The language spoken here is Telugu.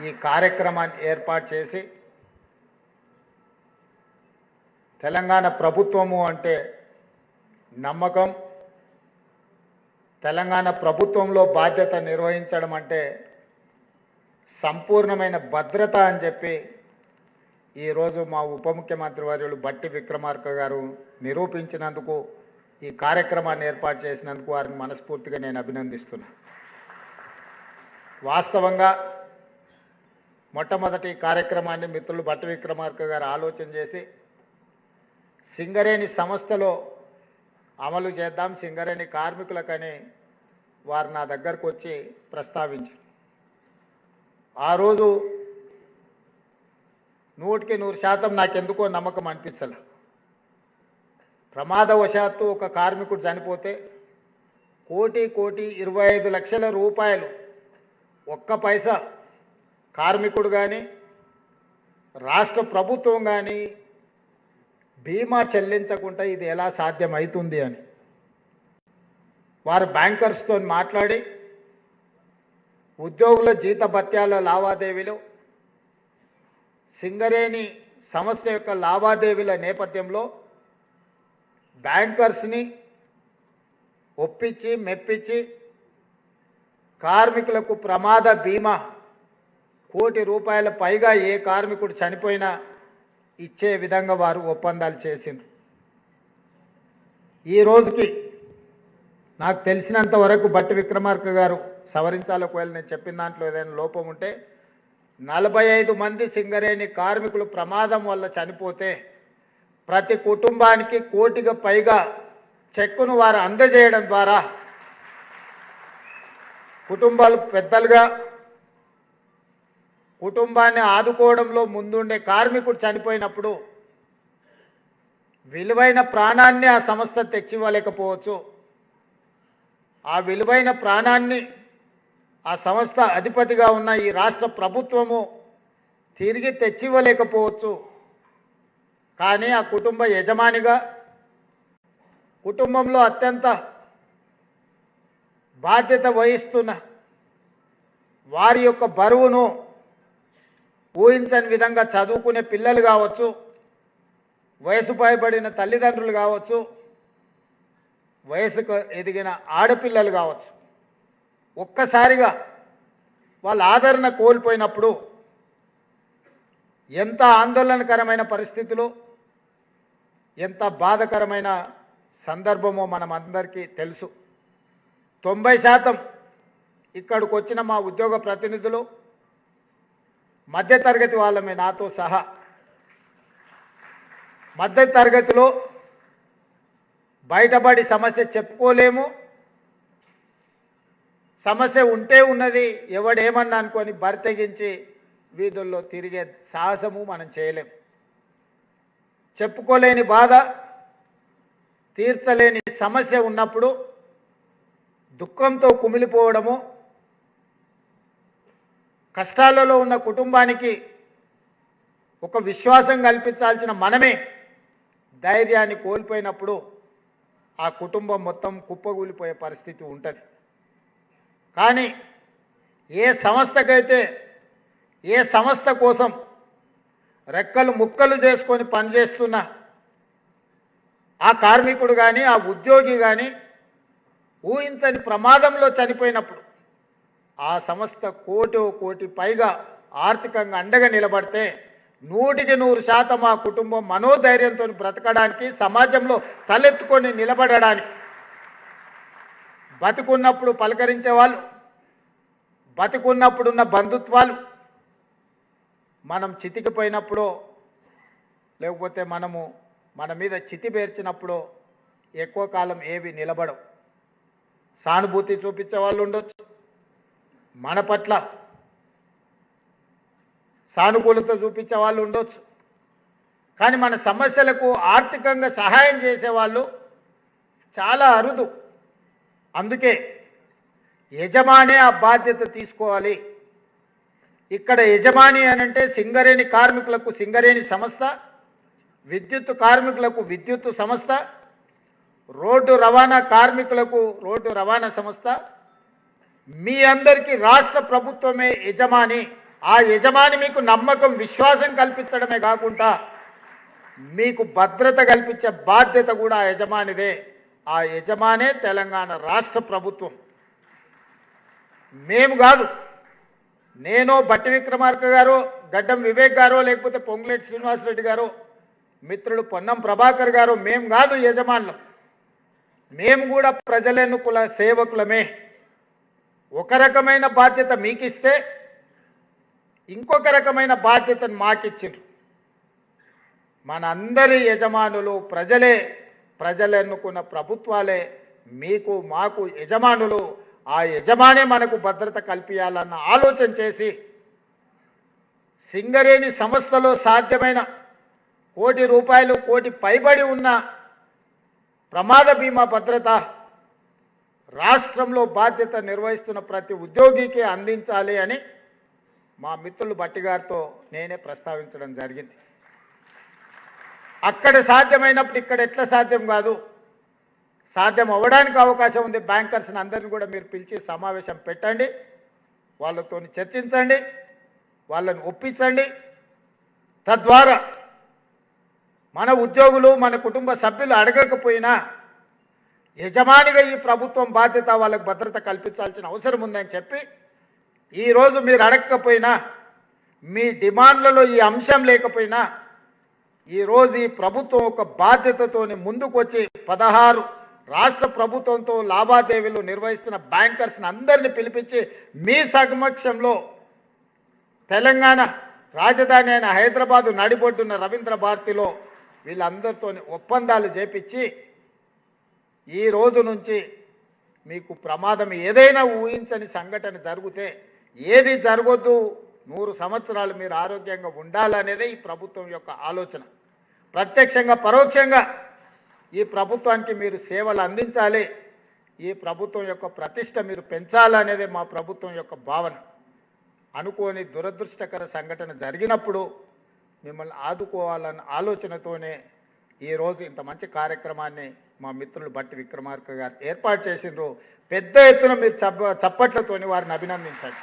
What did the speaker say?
ఈ కార్యక్రమాన్ని ఏర్పాటు చేసి తెలంగాణ ప్రభుత్వము అంటే నమ్మకం, తెలంగాణ ప్రభుత్వంలో బాధ్యత నిర్వహించడం అంటే సంపూర్ణమైన భద్రత అని చెప్పి ఈరోజు మా ఉప ముఖ్యమంత్రి వర్యులు బట్టి విక్రమార్క గారు నిరూపించినందుకు, ఈ కార్యక్రమాన్ని ఏర్పాటు చేసినందుకు వారిని మనస్ఫూర్తిగా నేను అభినందిస్తున్నాను. వాస్తవంగా మొట్టమొదటి కార్యక్రమాన్ని మిత్రులు బట్టి విక్రమార్క గారు ఆలోచన చేసి సింగరేణి సంస్థలో అమలు చేద్దాం, సింగరేణి కార్మికులకని వారు నా దగ్గరకు వచ్చి ప్రస్తావించారు. ఆ రోజు 100% నాకెందుకో నమ్మకం అనిపించలే. ప్రమాదవశాత్తు ఒక కార్మికుడు చనిపోతే 1,25,00,000 రూపాయలు ఒక్క పైసా కార్మికుడు కానీ రాష్ట్ర ప్రభుత్వం కానీ బీమా చెల్లించకుండా ఇది ఎలా సాధ్యమవుతుంది అని వారు బ్యాంకర్స్తో మాట్లాడి ఉద్యోగుల జీతభత్యాల లావాదేవీలు, సింగరేణి సంస్థ యొక్క లావాదేవీల నేపథ్యంలో బ్యాంకర్స్ని ఒప్పించి మెప్పించి కార్మికులకు ప్రమాద బీమా ₹1,00,00,000 పైగా ఏ కార్మికుడు చనిపోయినా ఇచ్చే విధంగా వారు ఒప్పందాలు చేసింది. ఈ రోజుకి నాకు తెలిసినంత వరకు బట్టి విక్రమార్క గారు సవరించాలి, ఒకవేళ నేను చెప్పిన దాంట్లో ఏదైనా లోపం ఉంటే, 45 మంది సింగరేణి కార్మికులు ప్రమాదం వల్ల చనిపోతే ప్రతి కుటుంబానికి 1,00,00,000 పైగా చెక్కును వారు అందజేయడం ద్వారా కుటుంబాలు పెద్దలుగా కుటుంబాన్ని ఆదుకోవడంలో ముందుండే కార్మికుడు చనిపోయినప్పుడు విలువైన ప్రాణాన్ని ఆ సంస్థ తెచ్చివ్వలేకపోవచ్చు. ఆ విలువైన ప్రాణాన్ని ఆ సంస్థ అధిపతిగా ఉన్న ఈ రాష్ట్ర ప్రభుత్వము తిరిగి తెచ్చివ్వలేకపోవచ్చు. కానీ ఆ కుటుంబ యజమానిగా, కుటుంబంలో అత్యంత బాధ్యత వహిస్తున్న వారి యొక్క బరువును ఊహించని విధంగా చదువుకునే పిల్లలు కావచ్చు, వయసు పైబడిన తల్లిదండ్రులు కావచ్చు, వయసుకు ఎదిగిన ఆడపిల్లలు కావచ్చు, ఒక్కసారిగా వాళ్ళ ఆదరణ కోల్పోయినప్పుడు ఎంత ఆందోళనకరమైన పరిస్థితులు, ఎంత బాధకరమైన సందర్భమో మనం అందరికీ తెలుసు. 90% ఇక్కడికి వచ్చిన మా ఉద్యోగ ప్రతినిధులు మధ్యతరగతి వాళ్ళమే, నాతో సహా. మధ్యతరగతిలో బయటపడి సమస్య చెప్పుకోలేము, సమస్య ఉంటే ఉన్నది ఎవడేమన్నా అనుకొని బరితెగించి వీధుల్లో తిరిగే సాహసము మనం చేయలేం. చెప్పుకోలేని బాధ, తీర్చలేని సమస్య ఉన్నప్పుడు దుఃఖంతో కుమిలిపోవడము, కష్టాలలో ఉన్న కుటుంబానికి ఒక విశ్వాసం కల్పించాల్సిన మనమే ధైర్యాన్ని కోల్పోయినప్పుడు ఆ కుటుంబం మొత్తం కుప్పగూలిపోయే పరిస్థితి ఉంటుంది. కానీ ఏ సంస్థకైతే, ఏ సంస్థ కోసం రెక్కలు ముక్కలు చేసుకొని పనిచేస్తున్న ఆ కార్మికుడు కానీ, ఆ ఉద్యోగి కానీ ఊహించని ప్రమాదంలో చనిపోయినప్పుడు ఆ సంస్థ 1,00,00,000 పైగా ఆర్థికంగా అండగా నిలబడితే 100% ఆ కుటుంబం మనోధైర్యంతో బ్రతకడానికి, సమాజంలో తలెత్తుకొని నిలబడడానికి, బతికున్నప్పుడు పలకరించే వాళ్ళు, బతికున్నప్పుడున్న బంధుత్వాలు మనం చితికిపోయినప్పుడు, లేకపోతే మన మీద చితి పేర్చినప్పుడు ఎక్కువ కాలం ఏవి నిలబడవు. సానుభూతి చూపించే వాళ్ళు ఉండొచ్చు, మన పట్ల సానుకూలత చూపించే వాళ్ళు ఉండొచ్చు, కానీ మన సమస్యలకు ఆర్థికంగా సహాయం చేసేవాళ్ళు చాలా అరుదు. అందుకే యజమాని ఆ బాధ్యత తీసుకోవాలి. ఇక్కడ యజమాని అనంటే సింగరేణి కార్మికులకు సింగరేణి సంస్థ, విద్యుత్ కార్మికులకు విద్యుత్ సంస్థ, రోడ్డు రవాణా కార్మికులకు రోడ్డు రవాణా సంస్థ, మీ అందరికీ రాష్ట్ర ప్రభుత్వమే యజమాని. ఆ యజమాని మీకు నమ్మకం విశ్వాసం కల్పించడమే కాకుండా మీకు భద్రత కల్పించే బాధ్యత కూడా ఆ యజమానిదే. ఆ యజమానే తెలంగాణ రాష్ట్ర ప్రభుత్వం. మేము కాదు, నేను బట్టి విక్రమార్క గారు, గడ్డం వివేక్ గారు, లేకపోతే పొంగులేటి శ్రీనివాసరెడ్డి గారు, మిత్రులు పొన్నం ప్రభాకర్ గారు, మేము కాదు యజమానులు. మేము కూడా ప్రజలెన్నుకుల సేవకులమే. ఒక రకమైన బాధ్యత మీకిస్తే ఇంకొక రకమైన బాధ్యతను మాకిచ్చిండ్రు. మనందరి యజమానులు ప్రజలే, ప్రజలెన్నుకున్న ప్రభుత్వాలే మీకు మాకు యజమానులు. ఆ యజమానే మనకు భద్రత కల్పించాలన్న ఆలోచన చేసి సింగరేణి సంస్థలో సాధ్యమైన ₹1 కోటి, కోటి పైబడి ఉన్న ప్రమాద బీమా భద్రత రాష్ట్రంలో బాధ్యత నిర్వహిస్తున్న ప్రతి ఉద్యోగికి అందించాలి అని మా మిత్రులు బట్టి గారితో నేనే ప్రస్తావించడం జరిగింది. అక్కడ సాధ్యమైనప్పుడు ఇక్కడ ఎట్లా సాధ్యం కాదు, సాధ్యం అవ్వడానికి అవకాశం ఉంది. బ్యాంకర్స్ని అందరిని కూడా మీరు పిలిచి సమావేశం పెట్టండి, వాళ్ళతో చర్చించండి, వాళ్ళని ఒప్పించండి. తద్వారా మన ఉద్యోగులు, మన కుటుంబ సభ్యులు అడగకపోయినా యజమానిగా ఈ ప్రభుత్వం బాధ్యత వాళ్ళకు భద్రత కల్పించాల్సిన అవసరం ఉందని చెప్పి, ఈరోజు మీరు అడగకపోయినా, మీ డిమాండ్లలో ఈ అంశం లేకపోయినా, ఈరోజు ఈ ప్రభుత్వం ఒక బాధ్యతతోని ముందుకు వచ్చి 16 రాష్ట్ర ప్రభుత్వంతో లావాదేవీలు నిర్వహిస్తున్న బ్యాంకర్స్ని అందరినీ పిలిపించి మీ సమక్షంలో తెలంగాణ రాజధాని అయిన హైదరాబాదు నడిబొడ్డున్న రవీంద్ర భారతిలో వీళ్ళందరితో ఒప్పందాలు చేపించి ఈ రోజు నుంచి మీకు ప్రమాదం ఏదైనా ఊహించని సంఘటన జరిగితే ఏది జరగొద్దు, 100 సంవత్సరాలు మీరు ఆరోగ్యంగా ఉండాలనేదే ఈ ప్రభుత్వం యొక్క ఆలోచన. ప్రత్యక్షంగా పరోక్షంగా ఈ ప్రభుత్వానికి మీరు సేవలు అందించాలి, ఈ ప్రభుత్వం యొక్క ప్రతిష్ట మీరు పెంచాలనేదే మా ప్రభుత్వం యొక్క భావన. అనుకోని దురదృష్టకర సంఘటన జరిగినప్పుడు మిమ్మల్ని ఆదుకోవాలన్న ఆలోచనతోనే ఈరోజు ఇంత మంచి కార్యక్రమాన్ని మా మిత్రులు బట్టి విక్రమార్క గారు ఏర్పాటు చేసిండ్రు. పెద్ద ఎత్తున మీరు చప్పట్లతోని వారిని అభినందించండి.